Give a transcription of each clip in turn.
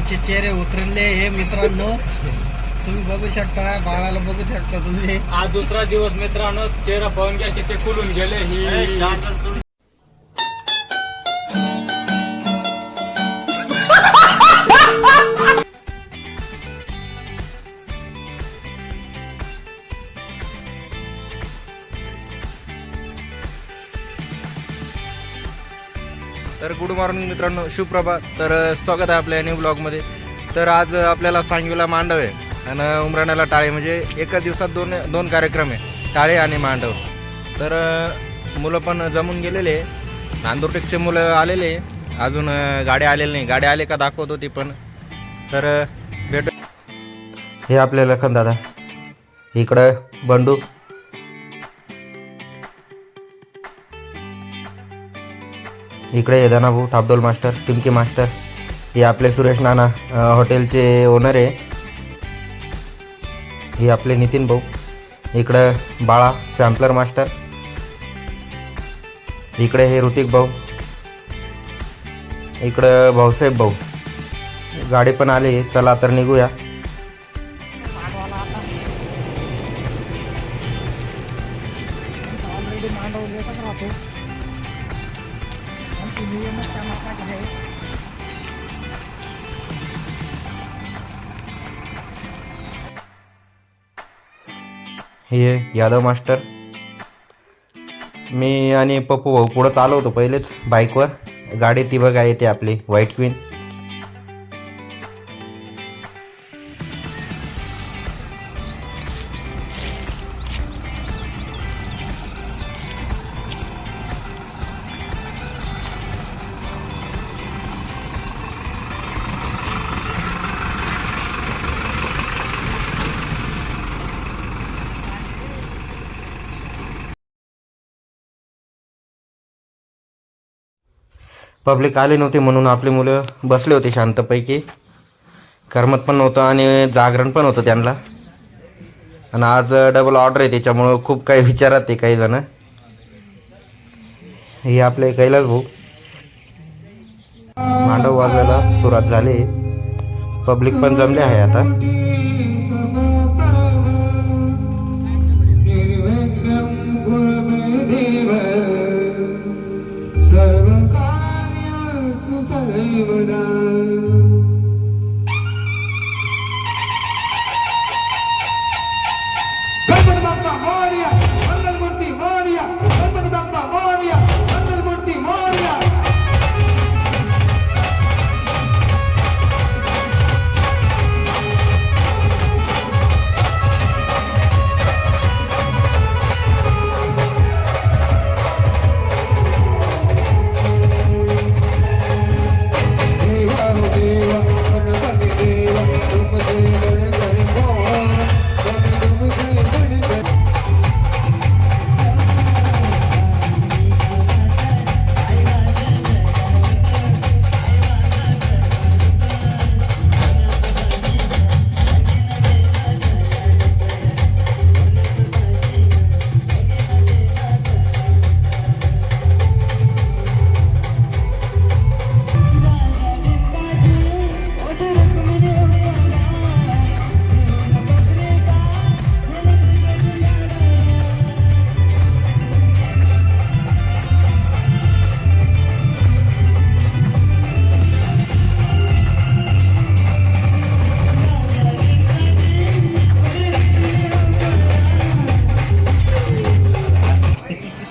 त्यांचे चेहरे उतरले हे मित्रांनो, तुम्ही बघू शकता, बाळाला बघू शकता तुम्ही. आज दुसरा दिवस मित्रांनो, चेहरा पाहून घ्या किती खुलून गेले. ही तर गुड मॉर्निंग मित्रांनो, शुभप्रभात. तर स्वागत आहे आपल्या न्यू ब्लॉगमध्ये. तर आज आपल्याला सांगवीला मांडव आहे आणि उमराण्याला टाळे, म्हणजे एकाच दिवसात दोन कार्यक्रम आहे, टाळे आणि मांडव. तर मुलं पण जमून गेलेले, नांदुरटेकचे मुलं आलेले, अजून गाड्या आलेल्या नाही. गाड्या आले का दाखवतो ती पण. तर भेटू. हे आपले लखन दादा, इकडं बंडू, इकडे येदाना भाऊ, थापडोल मास्टर, टिमकी मास्टर. हे आपले सुरेश नाना हॉटेलचे ओनर आहे. हे आपले नितीन भाऊ, इकडं बाळा सॅम्पलर मास्टर, इकडे हे ऋतिक भाऊ, इकडं भाऊसाहेब भाऊ. गाडी पण आली. चला तर निघूया. हे यादव मास्टर, मी आणि पप्पू भाऊ पुढं चालवतो होतो पहिलेच बाईकवर. गाडी ती बघा येते आपली व्हाईट क्वीन. पब्लिक आले नव्हते म्हणून आपली मुलं बसले होते शांतपैकी. करमत पण नव्हतं आणि जागरण पण होतं त्यांना. आणि आज डबल ऑर्डर आहे त्याच्यामुळं खूप काही विचारात आहे काही जण. हे आपले कैलास भाऊ, मांडव वाजवायला सुरुवात झाली. पब्लिक पण जमले आहे आता.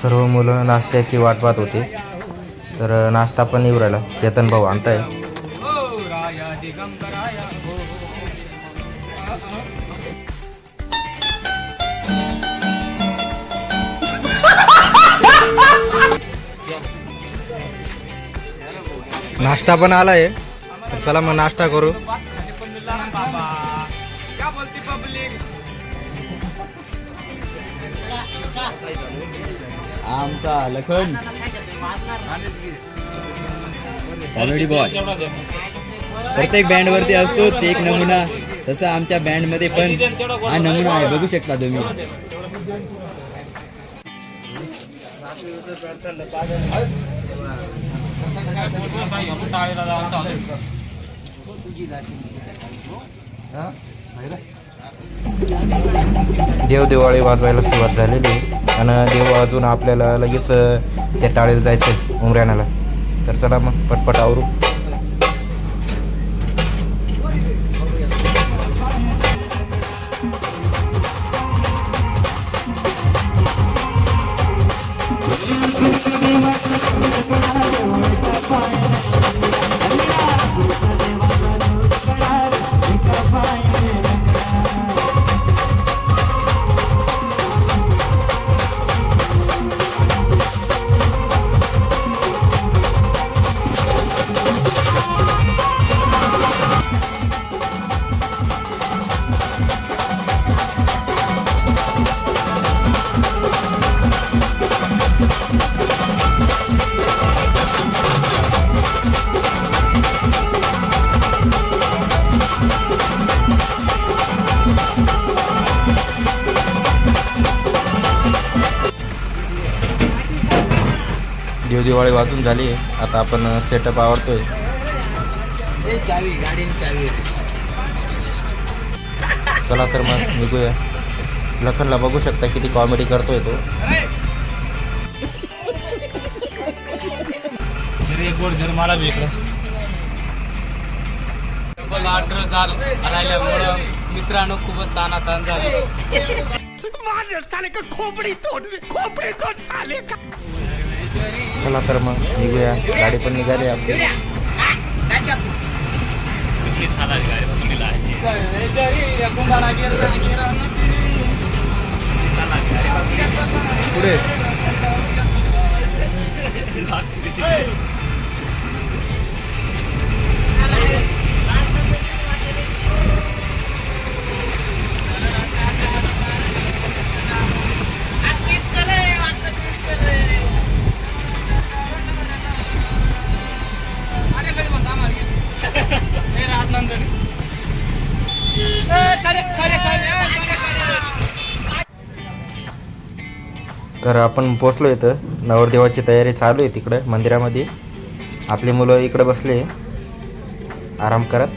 सर्व मुलं नाश्त्याची वाट पाहत होते. तर नाश्ता पण येऊ राहिला. चेतन भाऊ आणताय. नाश्ता पण आलाय. चला मग नाश्ता करू. आमचा लखन कॉमेडी बॉय प्रत्येक बँड वरती असतोच एक नमुना, तसं आमच्या बँड मध्ये पण हा नमुना आहे, बघू शकता तुम्ही. देव दिवाळी वाजवायला सुरुवात झालेली आहे आणि देव वाजून आपल्याला लगेच त्या टाळेला जायचं उमऱ्यानाला. तर चला मग पटपट आवरू. दिवाळी वाजून झाली आहे. आता आपण सेटअप आवरतोय. चला तर मग निघूया. लखनला बघू शकता किती कॉमेडी करतोय तो. मला राहिल्यामुळं मित्रांनो खूपच ताणाताण झाली. चला तर मग निघूया. गाडी पण निघाली आपली. पुढे तर आपण पोचलो इथं. नवरदेवाची तयारी चालू आहे तिकडं मंदिरामध्ये. आपली मुलं इकडे बसले आराम करत.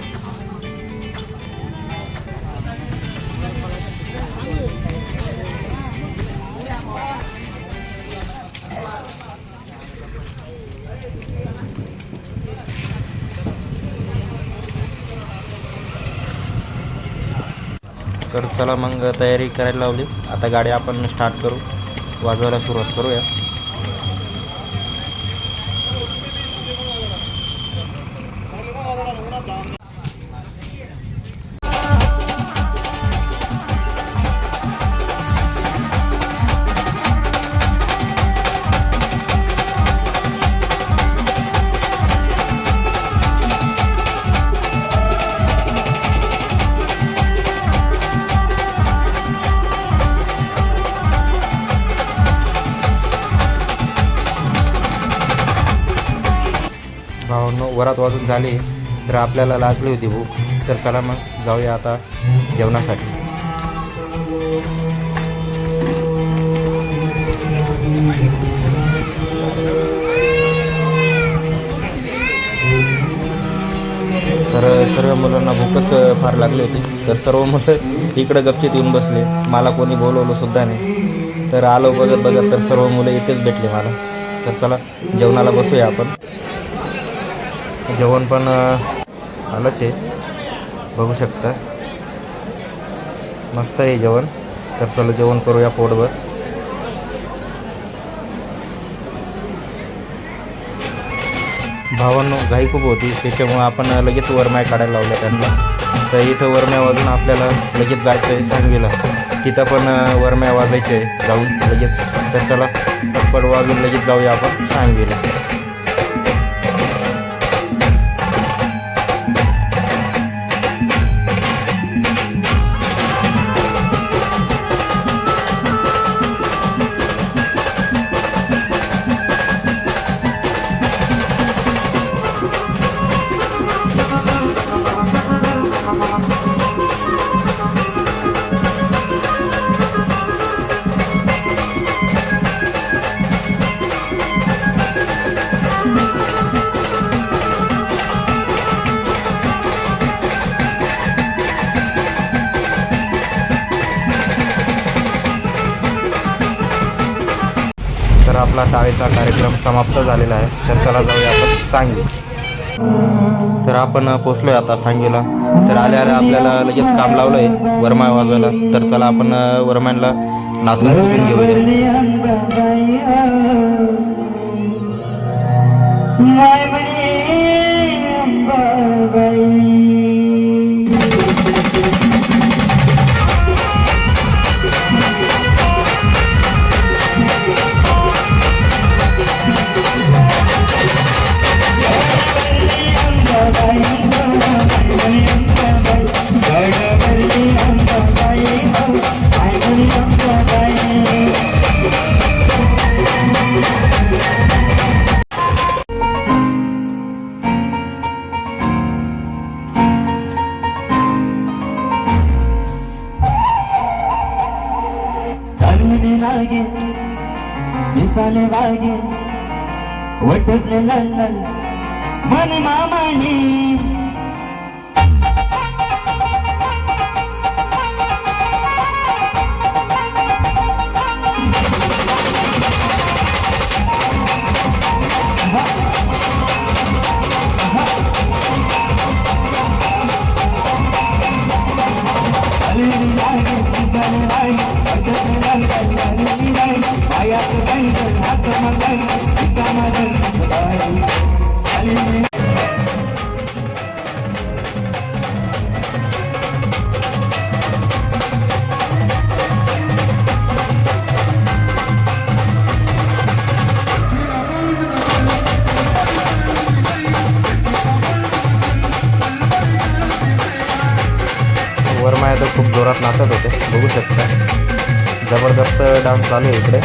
तर चला मग तयारी करायला लावली. आता गाडी आपण स्टार्ट करू, वाजवायला सुरुवात करूया. भावांनो, वरात वाजून झाली तर आपल्याला लागली होती भूक. तर चला मग जाऊया आता जेवणासाठी. तर सर्व मुलांना भूकच फार लागली होती. तर सर्व मुलं इकडं गपचित येऊन बसले. मला कोणी बोलवलं सुद्धा नाही. तर आलो बघत बघत तर सर्व मुलं इथेच भेटले मला. तर चला जेवणाला बसूया आपण. जेवण पण आलंच आहे, बघू शकता. मस्त आहे जेवण. तर चला जेवण करूया पोटभर. भावांनो, घाई खूप होती त्याच्यामुळं आपण लगेच वरमाय काढायला लावल्या त्यांना. तर इथं वरम्या वाजून आपल्याला लगेच जायचं आहे सांगवीला. तिथं पण वरम्या वाजायचे आहे जाऊन लगेच. तर चला पटपट वाजून लगेच जाऊया आपण सांगवीला. तर आपला टाळेचा कार्यक्रम समाप्त झालेला आहे. तर चला जाऊया आपण सांगली. तर आपण पोचलोय आता सांगलीला. तर आल्या आल्या आपल्याला लगेच काम लावलं आहे वरमाय वाजवायला. तर चला आपण वरमायला नाचून कुठून घेऊया. दिसाले वागे वटसले लल्लल मन मामानी वरमाया तर खूप जोरात नाचत होते, बघू शकता. जबरदस्त डान्स चालू आहे इकडे.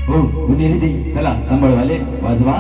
हो उन्हें चला संभळ वाले वाजवा.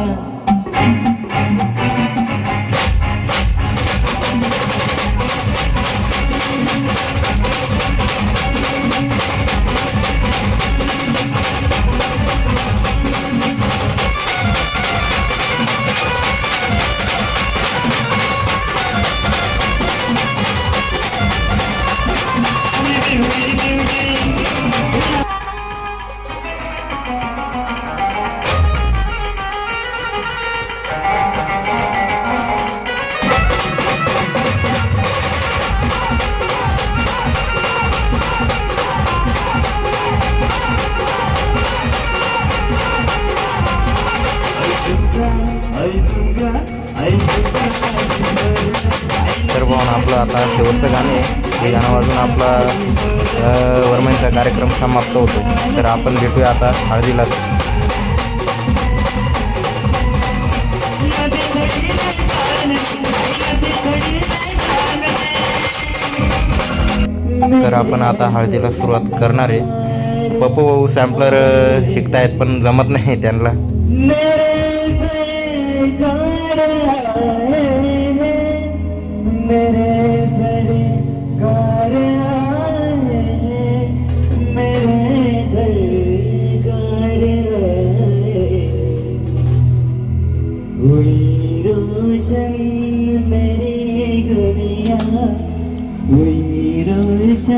तर भाऊन आपलं आता शेवटचं गाणं आहे. हे गाणं वाजून आपला वरमाईचा कार्यक्रम समाप्त होतो. तर आपण भेटूया आता हळदीला. तर आपण आता हळदीला सुरुवात करणार आहे. पप्पू भाऊ सॅम्पलर शिकतायत पण जमत नाही त्यांना.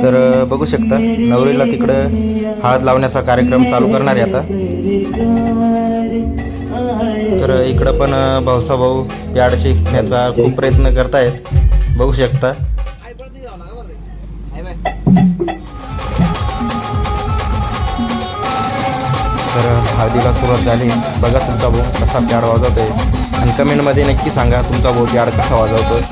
तर बघू शकता नवरीला तिकडं हळद लावण्याचा कार्यक्रम चालू करणार आहे आता. तर इकडं पण भाऊ प्याड शिकण्याचा खूप प्रयत्न करतायत, बघू शकता. तर हळदीला सुरुवात झाली. बघा तुमचा भाऊ कसा प्याड वाजवतोय आणि कमेंटमध्ये नक्की सांगा तुमचा भाऊ प्याड कसा वाजवतोय.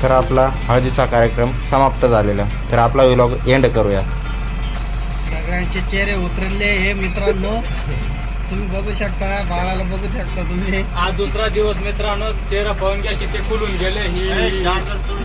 तर आपला हळदीचा कार्यक्रम समाप्त झालेला. तर आपला व्लॉग एंड करूया. सगळ्यांचे चेहरे उतरले हे मित्रांनो, तुम्ही बघू शकता, बाळाला बघू शकता तुम्ही. आज दुसरा दिवस मित्रांनो, चेहरा पाहून घ्या किती खुलून गेले ही